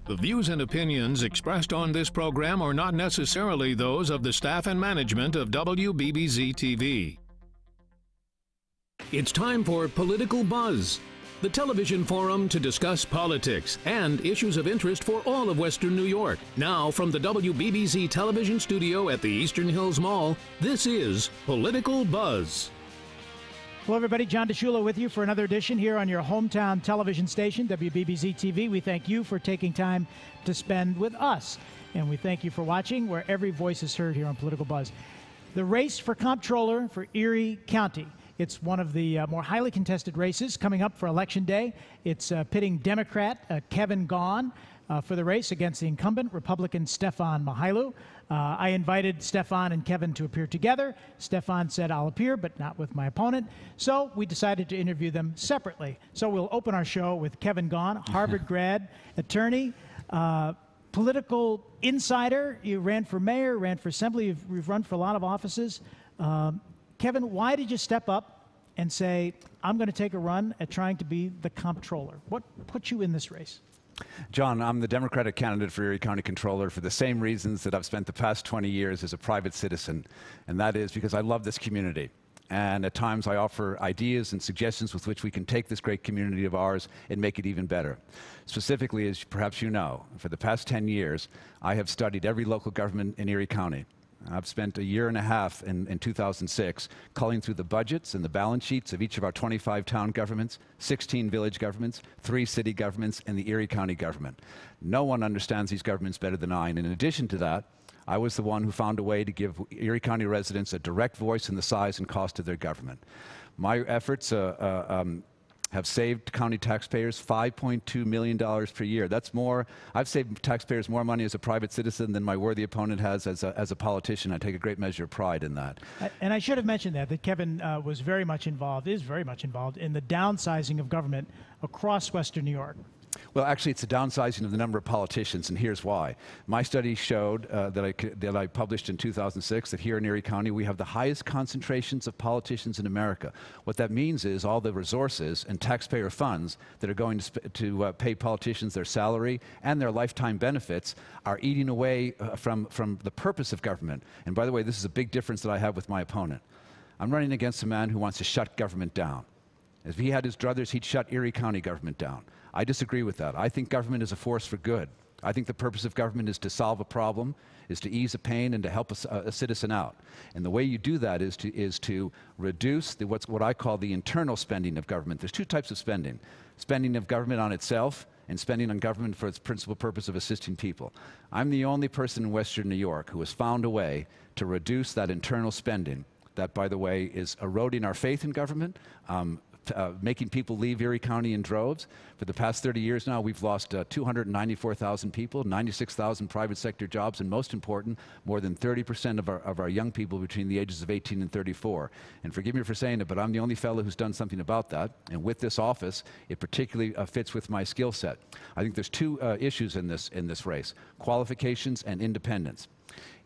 The views and opinions expressed on this program are not necessarily those of the staff and management of WBBZ-TV. It's time for Political Buzz, the television forum to discuss politics and issues of interest for all of Western New York. Now, from the WBBZ television studio at the Eastern Hills Mall, this is Political Buzz. Hello, everybody. John DeShula with you for another edition here on your hometown television station, WBBZ-TV. We thank you for taking time to spend with us, and we thank you for watching where every voice is heard here on Political Buzz. The race for comptroller for Erie County. It's one of the more highly contested races coming up for Election Day. It's pitting Democrat Kevin Gahn for the race against the incumbent Republican Stefan Mihailu. I invited Stefan and Kevin to appear together. Stefan said, I'll appear, but not with my opponent. So we decided to interview them separately. So we'll open our show with Kevin Gahn, Harvard grad, attorney, political insider. You ran for mayor, ran for assembly. You've run for a lot of offices. Kevin, why did you step up and say, I'm going to take a run at trying to be the comptroller? What put you in this race? John, I'm the Democratic candidate for Erie County Controller for the same reasons that I've spent the past 20 years as a private citizen, and that is because I love this community. And at times I offer ideas and suggestions with which we can take this great community of ours and make it even better. Specifically, as perhaps you know, for the past 10 years, I have studied every local government in Erie County. I've spent a year and a half in 2006 culling through the budgets and the balance sheets of each of our 25 town governments, 16 village governments, 3 city governments, and the Erie County government. No one understands these governments better than I, and in addition to that, I was the one who found a way to give Erie County residents a direct voice in the size and cost of their government. My efforts have saved county taxpayers $5.2 million per year. That's more. I've saved taxpayers more money as a private citizen than my worthy opponent has as a politician. I take a great measure of pride in that. And I should have mentioned that Kevin was very much involved, is very much involved in the downsizing of government across Western New York. Well, actually, it's a downsizing of the number of politicians, and here's why. My study showed that I published in 2006 that here in Erie County we have the highest concentrations of politicians in America. What that means is all the resources and taxpayer funds that are going to pay politicians their salary and their lifetime benefits are eating away from the purpose of government. And by the way, this is a big difference that I have with my opponent. I'm running against a man who wants to shut government down. If he had his druthers, he'd shut Erie County government down. I disagree with that. I think government is a force for good. I think the purpose of government is to solve a problem, is to ease a pain, and to help a citizen out. And the way you do that is to reduce what I call the internal spending of government. There's 2 types of spending. Spending of government on itself and spending on government for its principal purpose of assisting people. I'm the only person in Western New York who has found a way to reduce that internal spending that, by the way, is eroding our faith in government, making people leave Erie County in droves. For the past 30 years now, we've lost 294,000 people, 96,000 private sector jobs, and most important, more than 30% of our young people between the ages of 18 and 34. And forgive me for saying it, but I'm the only fellow who's done something about that. And with this office, it particularly fits with my skill set. I think there's 2 issues in this race: qualifications and independence.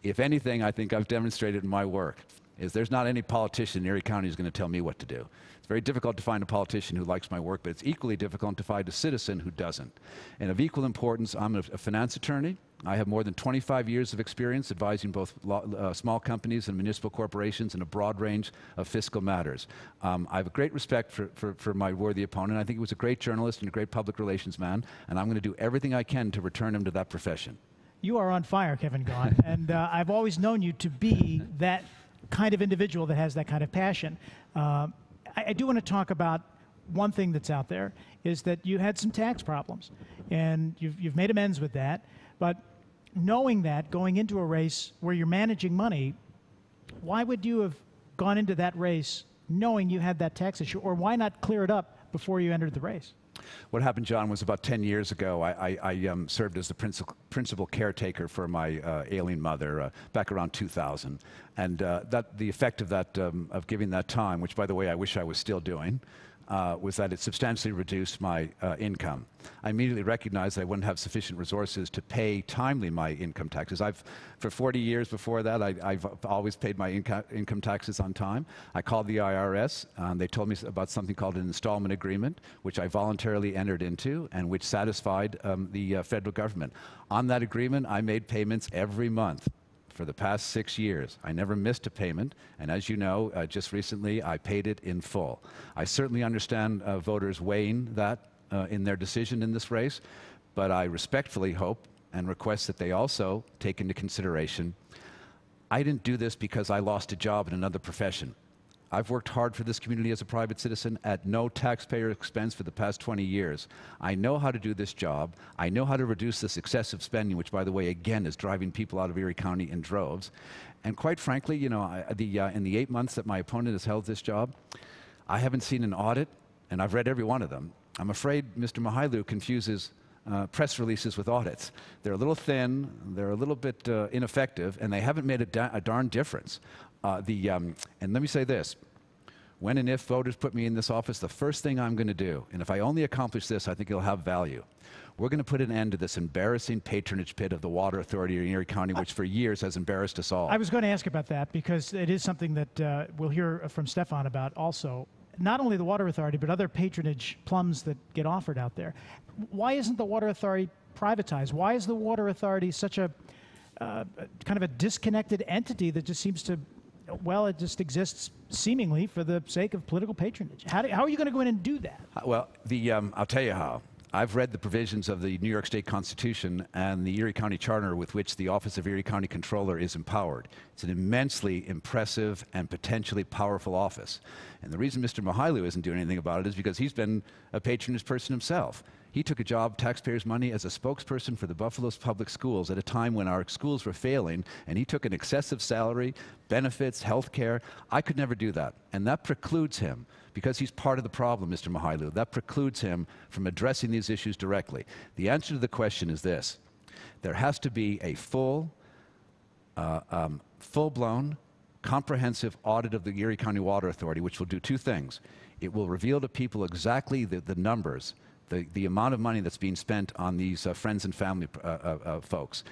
If anything, I think I've demonstrated in my work is there's not any politician in Erie County who's going to tell me what to do. It's very difficult to find a politician who likes my work, but it's equally difficult to find a citizen who doesn't. And of equal importance, I'm a finance attorney. I have more than 25 years of experience advising both small companies and municipal corporations in a broad range of fiscal matters. I have a great respect for my worthy opponent. I think he was a great journalist and a great public relations man, and I'm going to do everything I can to return him to that profession. You are on fire, Kevin Gahn, and I've always known you to be that kind of individual that has that kind of passion. I do want to talk about one thing that's out there, is that you had some tax problems, and you've made amends with that. But knowing that, going into a race where you're managing money, why would you have gone into that race knowing you had that tax issue, or why not clear it up before you entered the race? What happened, John, was about 10 years ago, I served as the principal caretaker for my ailing mother back around 2000. And the effect of that, of giving that time, which, by the way, I wish I was still doing, was that it substantially reduced my income. I immediately recognized that I wouldn't have sufficient resources to pay timely my income taxes. For 40 years before that, I've always paid my income taxes on time. I called the IRS. They told me about something called an installment agreement, which I voluntarily entered into and which satisfied the federal government. On that agreement, I made payments every month for the past 6 years. I never missed a payment, and as you know, just recently I paid it in full. I certainly understand voters weighing that in their decision in this race, but I respectfully hope and request that they also take into consideration, I didn't do this because I lost a job in another profession. I've worked hard for this community as a private citizen at no taxpayer expense for the past 20 years. I know how to do this job. I know how to reduce this excessive spending, which, by the way, again, is driving people out of Erie County in droves. And quite frankly, you know, in the 8 months that my opponent has held this job, I haven't seen an audit, and I've read every one of them. I'm afraid Mr. Mihailu confuses press releases with audits. They're a little thin, they're a little bit ineffective, and they haven't made a darn difference. And let me say this, when and if voters put me in this office, the first thing I'm going to do, and if I only accomplish this, I think it'll have value, we're going to put an end to this embarrassing patronage pit of the Water Authority in Erie County, which for years has embarrassed us all. I was going to ask about that because it is something that we'll hear from Stefan about also. Not only the Water Authority, but other patronage plums that get offered out there. Why isn't the Water Authority privatized? Why is the Water Authority such a kind of a disconnected entity that just seems to, well, it just exists seemingly for the sake of political patronage? How are you going to go in and do that? Well, I'll tell you how. I've read the provisions of the New York State Constitution and the Erie County Charter with which the Office of Erie County Controller is empowered. It's an immensely impressive and potentially powerful office. And the reason Mr. Mihailu isn't doing anything about it is because he's been a patronage person himself. He took a job, taxpayers' money, as a spokesperson for the Buffalo's public schools at a time when our schools were failing, and he took an excessive salary, benefits, health care. I could never do that. And that precludes him, because he's part of the problem, Mr. Mihailu, that precludes him from addressing these issues directly. The answer to the question is this. There has to be a full-blown, comprehensive audit of the Erie County Water Authority, which will do two things. It will reveal to people exactly the numbers, the amount of money that's being spent on these friends and family folks.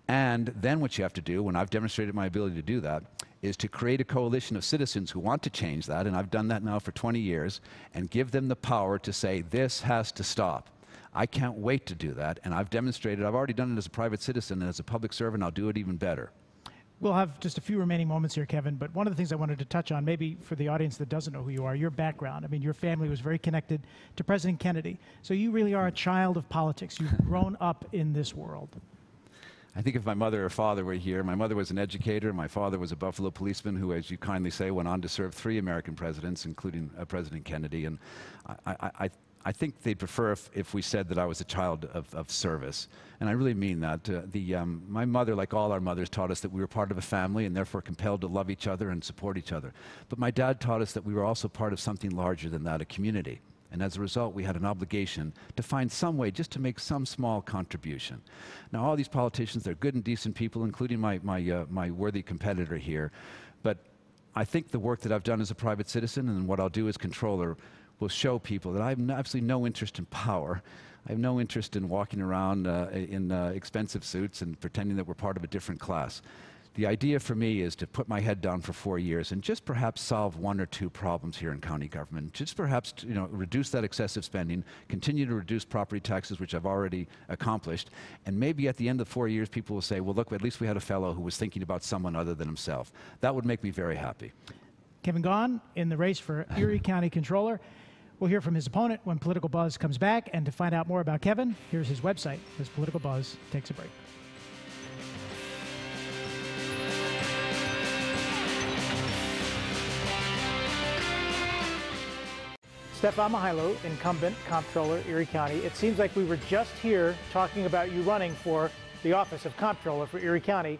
And then what you have to do, when I've demonstrated my ability to do that, is to create a coalition of citizens who want to change that, and I've done that now for 20 years, and give them the power to say, this has to stop. I can't wait to do that, and I've demonstrated, I've already done it as a private citizen, and as a public servant, I'll do it even better. We'll have just a few remaining moments here, Kevin, but one of the things I wanted to touch on, maybe for the audience that doesn't know who you are, your background. I mean, your family was very connected to President Kennedy, so you really are a child of politics. You've grown up in this world. I think if my mother or father were here, my mother was an educator, my father was a Buffalo policeman who, as you kindly say, went on to serve 3 American presidents, including President Kennedy, and I think they'd prefer if we said that I was a child of service. And I really mean that. My mother, like all our mothers, taught us that we were part of a family and therefore compelled to love each other and support each other. But my dad taught us that we were also part of something larger than that, a community. And as a result, we had an obligation to find some way just to make some small contribution. Now, all these politicians, they're good and decent people, including my worthy competitor here. But I think the work that I've done as a private citizen and what I'll do as controller will show people that I have absolutely no interest in power. I have no interest in walking around in expensive suits and pretending that we're part of a different class. The idea for me is to put my head down for 4 years and just perhaps solve 1 or 2 problems here in county government. Just perhaps, reduce that excessive spending, continue to reduce property taxes, which I've already accomplished, and maybe at the end of 4 years, people will say, well, look, at least we had a fellow who was thinking about someone other than himself. That would make me very happy. Kevin Gaughan in the race for Erie County Controller. We'll hear from his opponent when Political Buzz comes back. And to find out more about Kevin, here's his website as Political Buzz takes a break. Stefan Mihailu, incumbent comptroller, Erie County. It seems like we were just here talking about you running for the office of comptroller for Erie County.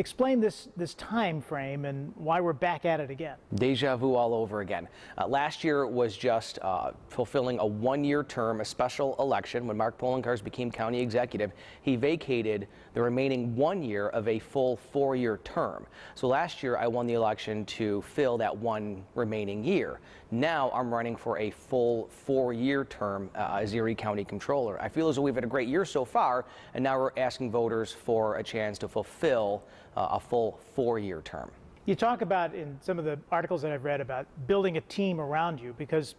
Explain this time frame and why we're back at it again. Deja vu all over again. Last year was just fulfilling a one-year term, a special election. When Mark Poloncarz became county executive, he vacated the remaining 1 year of a full 4-year term. So last year I won the election to fill that one remaining year. Now I'm running for a full 4-year term as Erie County Controller. I feel as though we've had a great year so far, and now we're asking voters for a chance to fulfill a full 4-year term. You talk about in some of the articles that I've read about building a team around you because,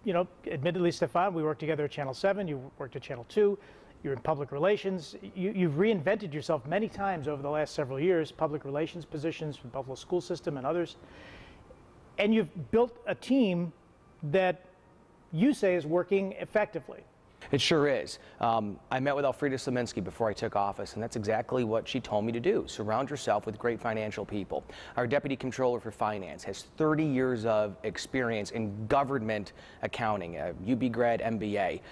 you know, admittedly, Stefan, we worked together at Channel 7, you worked at Channel 2, you're in public relations. You've reinvented yourself many times over the last several years, public relations positions from Buffalo school system and others. And you've built a team that you say is working effectively. It sure is. I met with Elfrida Slominski before I took office, and that's exactly what she told me to do. Surround yourself with great financial people. Our Deputy Controller for Finance has 30 years of experience in government accounting, UB grad MBA.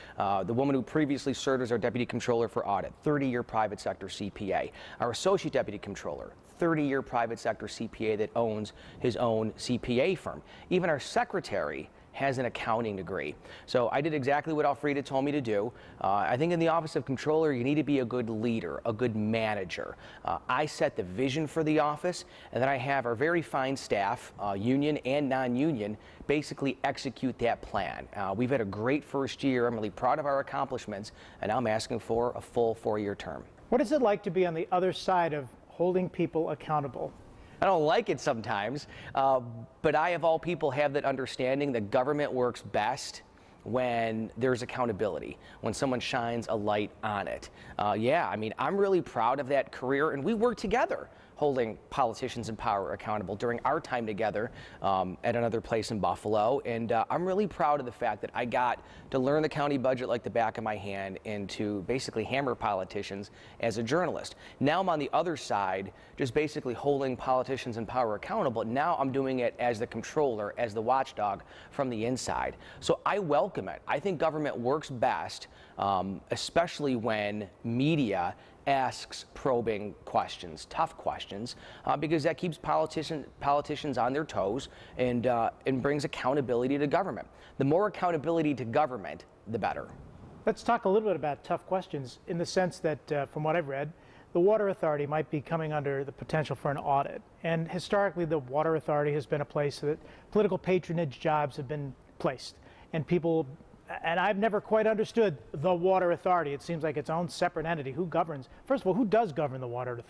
The woman who previously served as our Deputy Controller for Audit, 30-year private sector CPA. Our Associate Deputy Controller, 30-year private sector CPA that owns his own CPA firm. Even our Secretary has an accounting degree. So I did exactly what Elfrida told me to do. I think in the office of controller, you need to be a good leader, a good manager. I set the vision for the office, and then I have our very fine staff, union and non-union, basically execute that plan. We've had a great first year. I'm really proud of our accomplishments, and now I'm asking for a full 4-year term. What is it like to be on the other side of holding people accountable? I don't like it sometimes, but I, of all people, have that understanding that government works best when there's accountability, when someone shines a light on it. Yeah, I mean, I'm really proud of that career, and we work together holding politicians in power accountable during our time together at another place in Buffalo. And I'm really proud of the fact that I got to learn the county budget like the back of my hand and to basically hammer politicians as a journalist. Now I'm on the other side, just basically holding politicians in power accountable. Now I'm doing it as the controller, as the watchdog from the inside. So I welcome it. I think government works best, especially when media asks probing questions, tough questions, because that keeps politicians on their toes and brings accountability to government. The more accountability to government, the better. Let's talk a little bit about tough questions in the sense that, from what I've read, the Water Authority might be coming under the potential for an audit. And historically, the Water Authority has been a place that political patronage jobs have been placed. And people, and I've never quite understood the Water Authority. It seems like its own separate entity. Who governs? First of all, who does govern the Water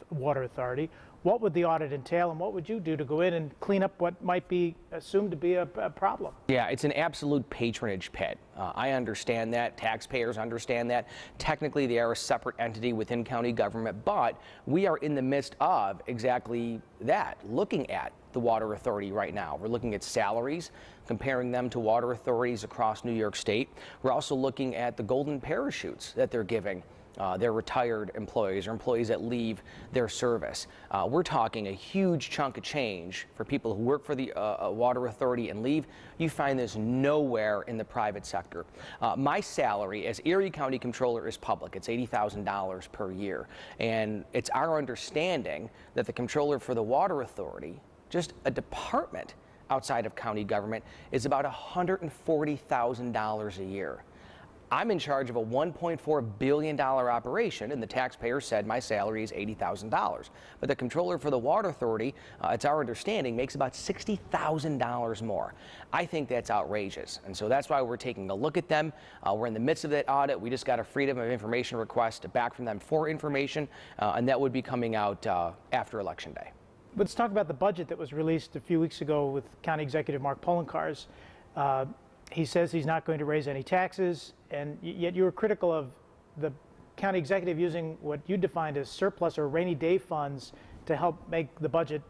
Authority? What would the audit entail, and what would you do to go in and clean up what might be assumed to be a problem? Yeah, it's an absolute patronage pit. I understand that. Taxpayers understand that. Technically, they are a separate entity within county government, but we are in the midst of exactly that, looking at the Water Authority right now. We're looking at salaries, comparing them to water authorities across New York State. We're also looking at the golden parachutes that they're giving their retired employees or employees that leave their service. We're talking a huge chunk of change for people who work for the Water Authority and leave. You find this nowhere in the private sector. My salary as Erie County Controller is public. It's $80,000 per year. And it's our understanding that the Controller for the Water Authority, just a department outside of county government, is about $140,000 a year. I'm in charge of a $1.4 billion operation, and the taxpayer said my salary is $80,000. But the controller for the Water Authority, it's our understanding, makes about $60,000 more. I think that's outrageous, and so that's why we're taking a look at them. We're in the midst of that audit. We just got a Freedom of Information request back from them for information, and that would be coming out after Election Day. Let's talk about the budget that was released a few weeks ago with County Executive Mark Poloncarz. He says he's not going to raise any taxes, and yet you were critical of the county executive using what you defined as surplus or rainy day funds to help make the budget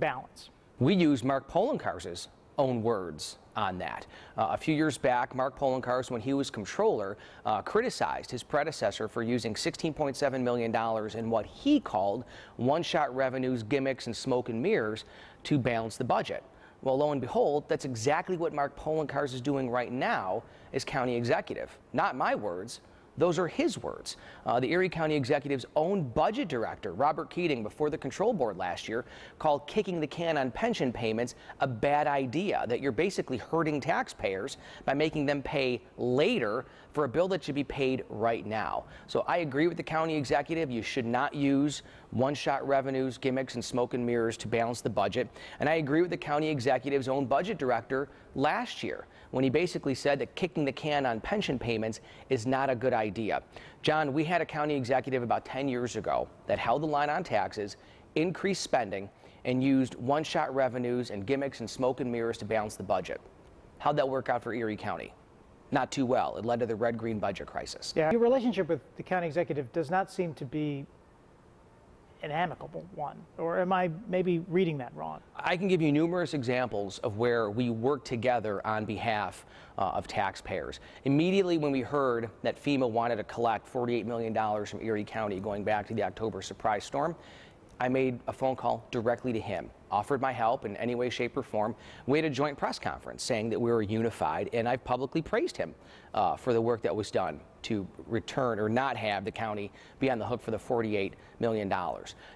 balance. We use Mark Poloncarz's own words on that. A few years back, Mark Poloncarz, when he was controller, criticized his predecessor for using $16.7 million in what he called one-shot revenues, gimmicks, and smoke and mirrors to balance the budget. Well, lo and behold, that's exactly what Mark Poloncarz is doing right now as county executive. Not my words, Those are his words. The Erie County Executive's own budget director, Robert Keating, before the control board last year, called kicking the can on pension payments a bad idea, that you're basically hurting taxpayers by making them pay later for a bill that should be paid right now. So I agree with the county executive. You should not use one-shot revenues, gimmicks, and smoke and mirrors to balance the budget. And I agree with the county executive's own budget director last year when he basically said that kicking the can on pension payments is not a good idea. John, we had a county executive about 10 years ago that held the line on taxes, increased spending, and used one-shot revenues and gimmicks and smoke and mirrors to balance the budget. How'd that work out for Erie County? Not too well. It led to the red-green budget crisis. Yeah, your relationship with the county executive does not seem to be an amicable one, or am I maybe reading that wrong? I can give you numerous examples of where we work together on behalf of taxpayers. Immediately when we heard that FEMA wanted to collect $48 million from Erie County going back to the October surprise storm, I made a phone call directly to him, offered my help in any way, shape, or form. We had a joint press conference saying that we were unified, and I publicly praised him for the work that was done to return or not have the county be on the hook for the $48 million.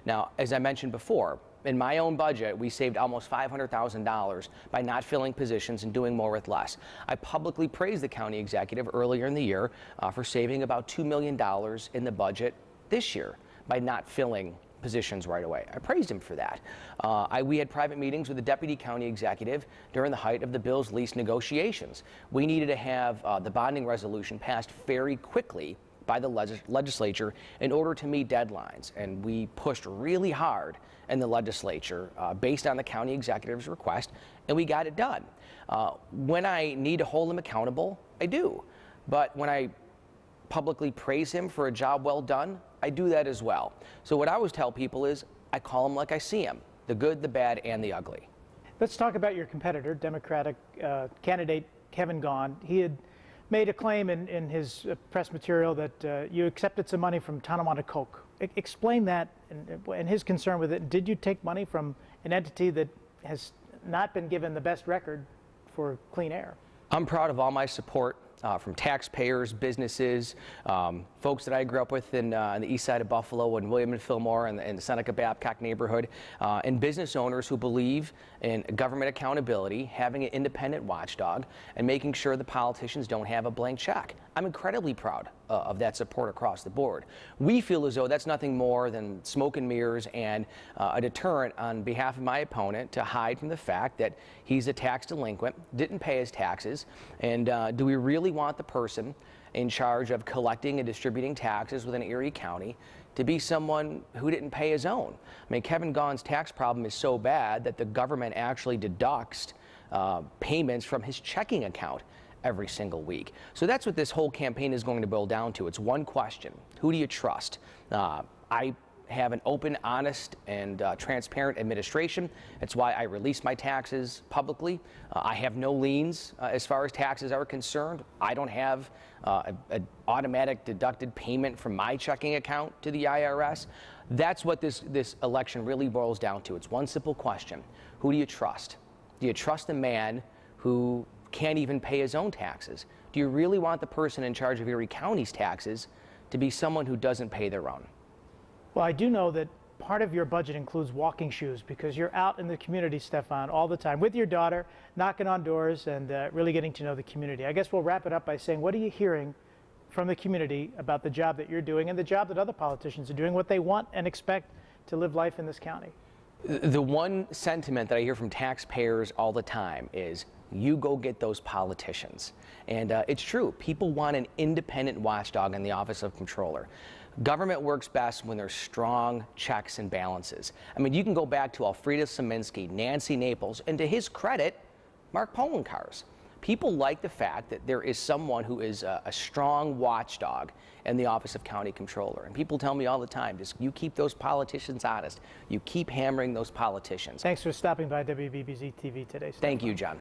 Now, as I mentioned before, in my own budget, we saved almost $500,000 by not filling positions and doing more with less. I publicly praised the county executive earlier in the year for saving about $2 million in the budget this year by not filling positions right away. I praised him for that. We had private meetings with the deputy county executive during the height of the bill's lease negotiations. We needed to have the bonding resolution passed very quickly by the legislature in order to meet deadlines, and we pushed really hard in the legislature based on the county executive's request, and we got it done. When I need to hold him accountable, I do, but when I publicly praise him for a job well done, I do that as well. So what I always tell people is I call him like I see him, the good, the bad, and the ugly. Let's talk about your competitor, Democratic candidate Kevin Gaughan. He had made a claim in his press material that you accepted some money from Tonawanda Coke. Explain that and his concern with it. Did you take money from an entity that has not been given the best record for clean air? I'm proud of all my support from taxpayers, businesses, folks that I grew up with in the east side of Buffalo and William and Fillmore and the Seneca Babcock neighborhood, and business owners who believe in government accountability, having an independent watchdog, and making sure the politicians don't have a blank check. I'm incredibly proud of that support across the board. We feel as though that's nothing more than smoke and mirrors and a deterrent on behalf of my opponent to hide from the fact that he's a tax delinquent, didn't pay his taxes, and do we really want the person in charge of collecting and distributing taxes within Erie County to be someone who didn't pay his own? I mean, Kevin Gaughan's tax problem is so bad that the government actually deducts payments from his checking account every single week. So that's what this whole campaign is going to boil down to. It's one question: who do you trust? I have an open, honest, and transparent administration. That's why I release my taxes publicly. I have no liens as far as taxes are concerned. I don't have an automatic deducted payment from my checking account to the IRS. That's what this election really boils down to. It's one simple question: who do you trust? Do you trust the man who can't even pay his own taxes? Do you really want the person in charge of Erie County's taxes to be someone who doesn't pay their own? Well, I do know that part of your budget includes walking shoes because you're out in the community, Stefan, all the time with your daughter, knocking on doors and really getting to know the community. I guess we'll wrap it up by saying, what are you hearing from the community about the job that you're doing and the job that other politicians are doing, what they want and expect to live life in this county? The one sentiment that I hear from taxpayers all the time is, you go get those politicians. And it's true. People want an independent watchdog in the Office of Comptroller. Government works best when there's strong checks and balances. I mean, you can go back to Alfreda Szymanski, Nancy Naples, and to his credit, Mark Poloncarz. People like the fact that there is someone who is a strong watchdog in the Office of County Comptroller. And people tell me all the time, just you keep those politicians honest. You keep hammering those politicians. Thanks for stopping by WBBZ-TV today, Stefan. Thank you, John.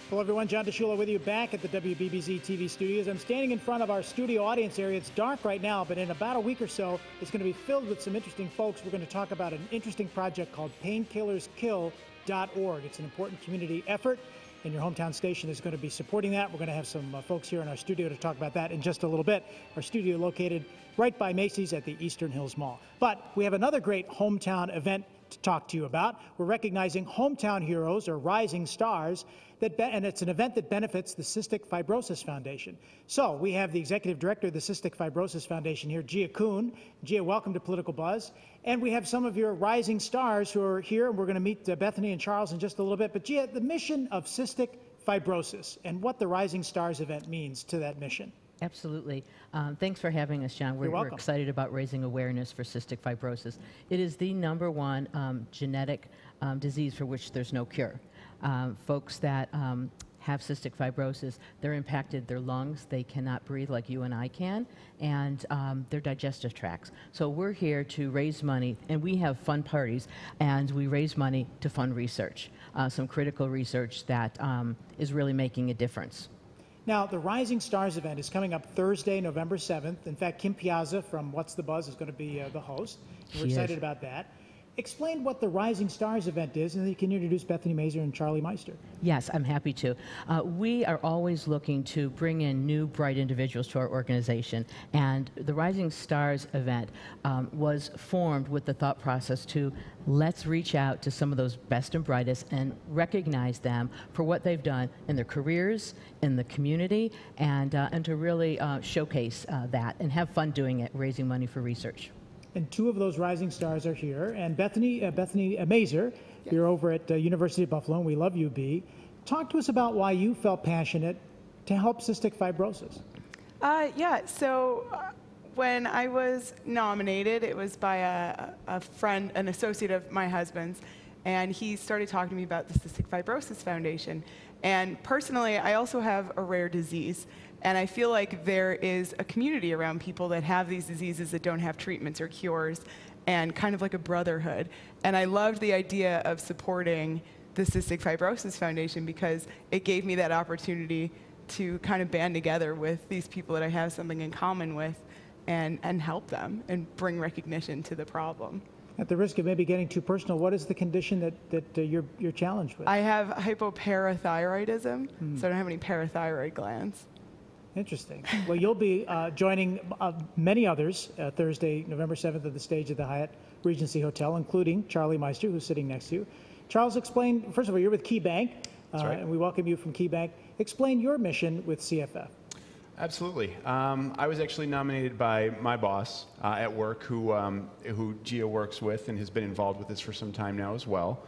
Hello everyone, John DeShula with you back at the WBBZ-TV studios. I'm standing in front of our studio audience area. It's dark right now, but in about a week or so, it's going to be filled with some interesting folks. We're going to talk about an interesting project called Painkillers Kill cysticfibrosis.org. It's an important community effort, and your hometown station is going to be supporting that. We're going to have some folks here in our studio to talk about that in just a little bit. Our studio located right by Macy's at the Eastern Hills Mall. But we have another great hometown event to talk to you about. We're recognizing hometown heroes, or rising stars, and it's an event that benefits the Cystic Fibrosis Foundation. So we have the Executive Director of the Cystic Fibrosis Foundation here, Gia Kuhn. Gia, welcome to Political Buzz. And we have some of your rising stars who are here, and we're going to meet Bethany and Charles in just a little bit. But Gia, the mission of cystic fibrosis and what the Rising Stars event means to that mission. Absolutely. Thanks for having us, John. You're We're welcome. excited about raising awareness for cystic fibrosis. It is the #1 genetic disease for which there's no cure. Folks that have cystic fibrosis, they're impacted their lungs, they cannot breathe like you and I can, and their digestive tracts. So we're here to raise money, and we have fun parties, and we raise money to fund research, some critical research that is really making a difference. Now, the Rising Stars event is coming up Thursday, November 7th. In fact, Kim Piazza from What's the Buzz is going to be the host. We're excited about that. Explain what the Rising Stars event is, and then you can introduce Bethany Mazur and Charlie Meister. Yes, I'm happy to. We are always looking to bring in new, bright individuals to our organization, and the Rising Stars event was formed with the thought process to let's reach out to some of those best and brightest and recognize them for what they've done in their careers, in the community, and to really showcase that and have fun doing it, raising money for research. And two of those rising stars are here. And Bethany Mazur, yes. You're over at University of Buffalo, and we love UB. Talk to us about why you felt passionate to help cystic fibrosis. So when I was nominated, it was by a friend, an associate of my husband's, and he started talking to me about the Cystic Fibrosis Foundation. And personally, I also have a rare disease. And I feel like there is a community around people that have these diseases that don't have treatments or cures, and kind of like a brotherhood. And I loved the idea of supporting the Cystic Fibrosis Foundation because it gave me that opportunity to kind of band together with these people that I have something in common with and help them and bring recognition to the problem. At the risk of maybe getting too personal, what is the condition that you're challenged with? I have hypoparathyroidism, so I don't have any parathyroid glands. Interesting. Well, you'll be joining many others Thursday, November 7th at the stage at the Hyatt Regency Hotel, including Charlie Meister, who's sitting next to you. Charles, explain, first of all, you're with KeyBank, right. And we welcome you from KeyBank. Explain your mission with CFF. Absolutely. I was actually nominated by my boss at work, who Gia works with and has been involved with this for some time now as well.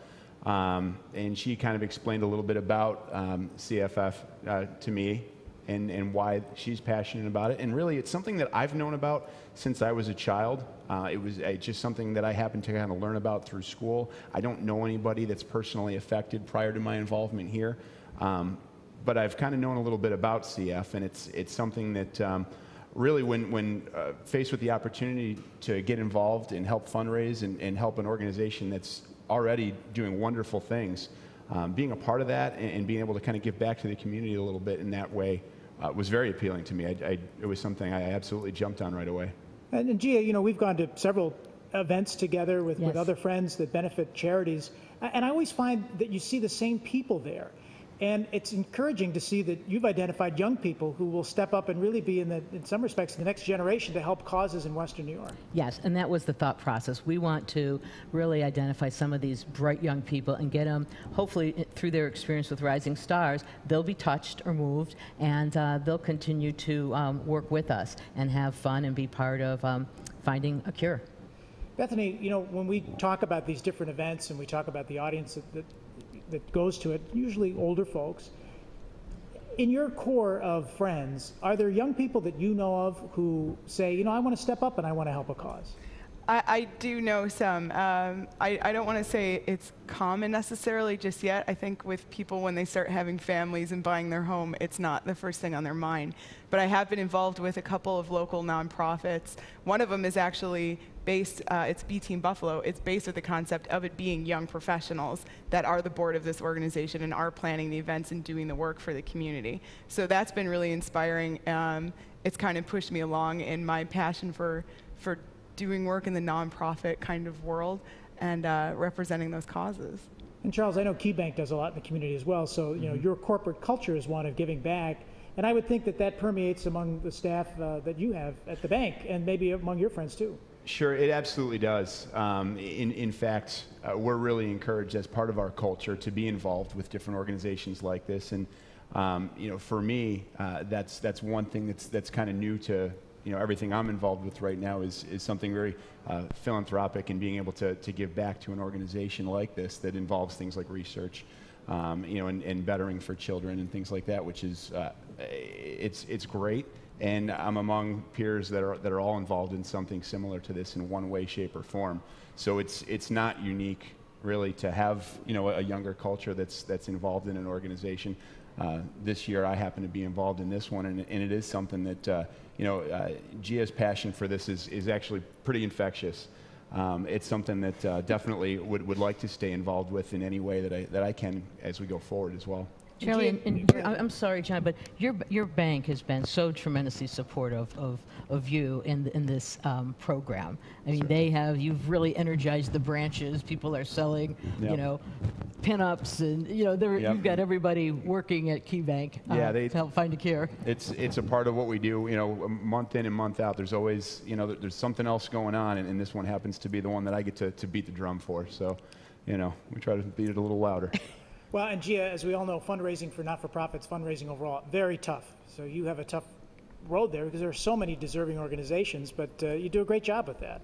And she kind of explained a little bit about CFF to me. And why she's passionate about it. And really, it's something that I've known about since I was a child. It was just something that I happened to kind of learn about through school. I don't know anybody that's personally affected prior to my involvement here. But I've kind of known a little bit about CF, and it's something that really, when faced with the opportunity to get involved and help fundraise and help an organization that's already doing wonderful things, being a part of that and being able to kind of give back to the community a little bit in that way was very appealing to me. It was something I absolutely jumped on right away. And Gia, you know, we've gone to several events together with other friends that benefit charities, and I always find that you see the same people there. And it's encouraging to see that you've identified young people who will step up and really be, in some respects, the next generation to help causes in Western New York. Yes, and that was the thought process. We want to really identify some of these bright young people and get them, hopefully through their experience with Rising Stars, they'll be touched or moved, and they'll continue to work with us and have fun and be part of finding a cure. Bethany, you know, when we talk about these different events and we talk about the audience that goes to it, usually older folks. In your core of friends, are there young people that you know of who say, you know, I want to step up and I want to help a cause? I do know some. I don't want to say it's common necessarily just yet. I think with people when they start having families and buying their home, it's not the first thing on their mind. But I have been involved with a couple of local nonprofits. One of them is actually based, it's B-Team Buffalo. It's based with the concept of it being young professionals that are the board of this organization and are planning the events and doing the work for the community. So that's been really inspiring. It's kind of pushed me along in my passion for doing work in the nonprofit kind of world and representing those causes. And Charles, I know KeyBank does a lot in the community as well, so you know your corporate culture is one of giving back, and I would think that that permeates among the staff that you have at the bank, and maybe among your friends too. Sure, it absolutely does. In fact, we're really encouraged as part of our culture to be involved with different organizations like this, and you know, for me, that's one thing that's kind of new to everything I'm involved with right now is something very philanthropic and being able to give back to an organization like this that involves things like research, and bettering for children and things like that, which is it's great. And I'm among peers that are all involved in something similar to this in one way, shape, or form. So it's not unique really to have a younger culture that's involved in an organization. This year I happen to be involved in this one, and it is something that Gia's passion for this is actually pretty infectious. It's something that definitely would like to stay involved with in any way that I can as we go forward as well. Charlie, I'm sorry, John, but your bank has been so tremendously supportive of you in this program. I mean, you've really energized the branches. People are selling, pinups, and you've got everybody working at KeyBank to help find a cure. It's a part of what we do. Month in and month out. There's always there's something else going on, and this one happens to be the one that I get to beat the drum for. So, we try to beat it a little louder. Well, and Gia, as we all know, fundraising for not-for-profits, fundraising overall, very tough. So you have a tough road there because there are so many deserving organizations, but you do a great job with that.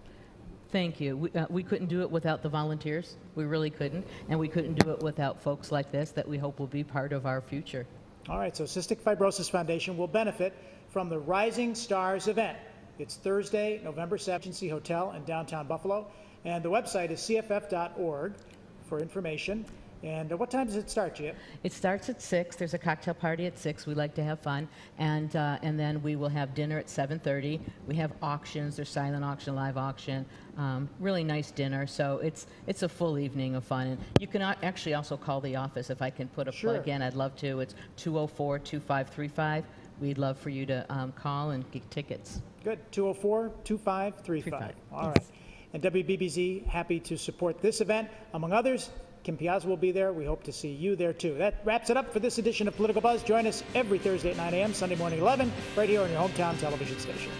Thank you. We couldn't do it without the volunteers. We really couldn't. And we couldn't do it without folks like this that we hope will be part of our future. All right, so Cystic Fibrosis Foundation will benefit from the Rising Stars event. It's Thursday, November 7th, Hotel in downtown Buffalo. And the website is cff.org for information. And what time does it start, Gia? It starts at 6. There's a cocktail party at 6. We like to have fun. And then we will have dinner at 7:30. We have auctions. There's silent auction, live auction. Really nice dinner. So it's a full evening of fun. And you can actually also call the office if I can put a plug in. I'd love to. It's 204-2535. We'd love for you to call and get tickets. Good. 204-2535. All right. And WBBZ, happy to support this event. Among others, Kim Piazza will be there. We hope to see you there, too. That wraps it up for this edition of Political Buzz. Join us every Thursday at 9 a.m., Sunday morning 11, right here on your hometown television station.